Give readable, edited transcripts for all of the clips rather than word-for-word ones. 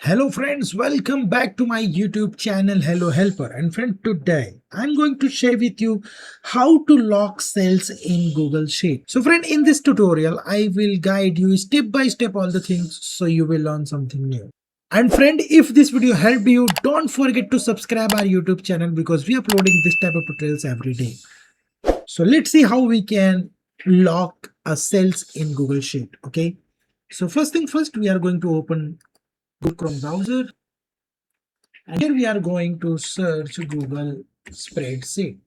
Hello friends, welcome back to my YouTube channel Hello Helper. And friend, today I'm going to share with you how to lock cells in Google Sheet. So friend, in this tutorial I will guide you step by step all the things so you will learn something new. And friend, if this video helped you, don't forget to subscribe our YouTube channel because we are uploading this type of tutorials every day. So let's see how we can lock a cells in Google Sheet. Okay. So first thing first, we are going to open Google Chrome browser, and here we are going to search Google Spreadsheet.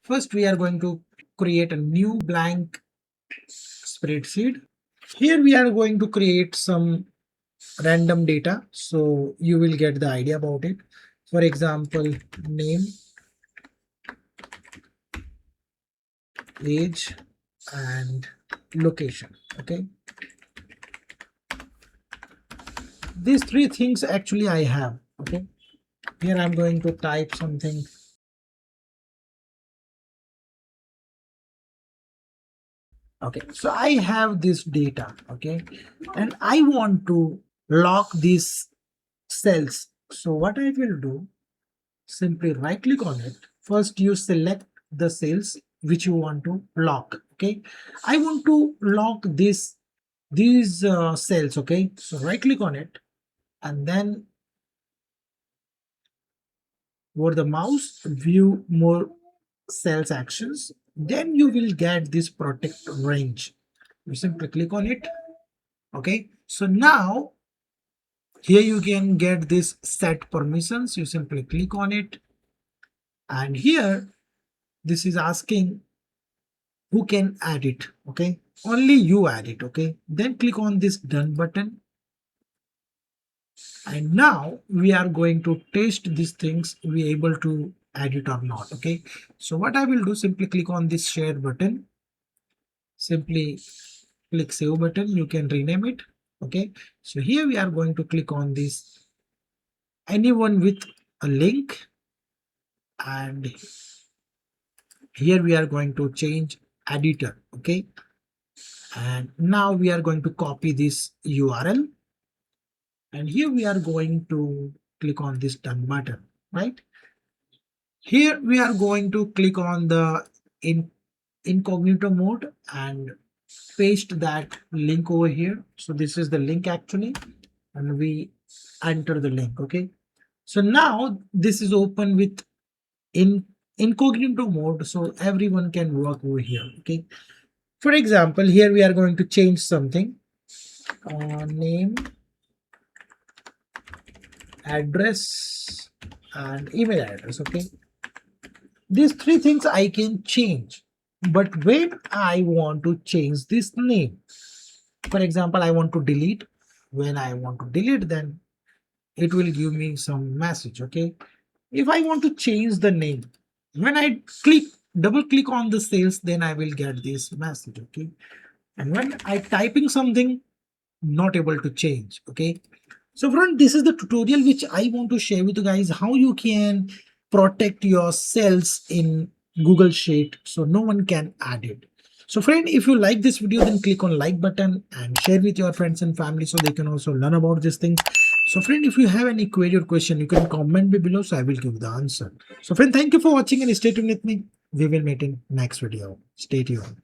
First, we are going to create a new blank spreadsheet. Here we are going to create some random data, so you will get the idea about it. For example, name, age, and location. Okay. These three things actually I have. Okay. Here I'm going to type something. Okay, so I have this data, okay, and I want to lock these cells. So what I will do, simply right click on it. First you select the cells which you want to lock. Okay, I want to lock these cells. Okay, so right click on it, and then over the mouse, view more cells actions. Then you will get this protect range. You simply click on it. Okay, so now here you can get this set permissions. You simply click on it, and here this is asking who can add it. Okay, only you add it. Okay, then click on this done button, and now we are going to test these things, we able to add it or not. Okay, so what I will do, simply click on this share button, simply click save button, you can rename it. Okay, so here we are going to click on this anyone with a link, and here we are going to change editor. Okay, and now we are going to copy this URL, and here we are going to click on this done button. Right here we are going to click on the incognito mode and paste that link over here. So this is the link actually, and we enter the link. Okay, so now this is open with in incognito mode, so everyone can work over here. Okay, for example, here we are going to change something, name, address, and email address. Okay, these three things I can change, but when I want to change this name, for example, I want to delete. When I want to delete, then it will give me some message. Okay, if I want to change the name, when I double click on the cells, then I will get this message. Okay, and when I typing something, not able to change. Okay, so friend, this is the tutorial which I want to share with you guys, how you can protect your cells in Google Sheet so no one can add it. So friend, if you like this video, then click on like button and share with your friends and family so they can also learn about these things. So friend, if you have any query or question, you can comment me below, so I will give the answer. So friend, thank you for watching and stay tuned with me. We will meet in next video. Stay tuned.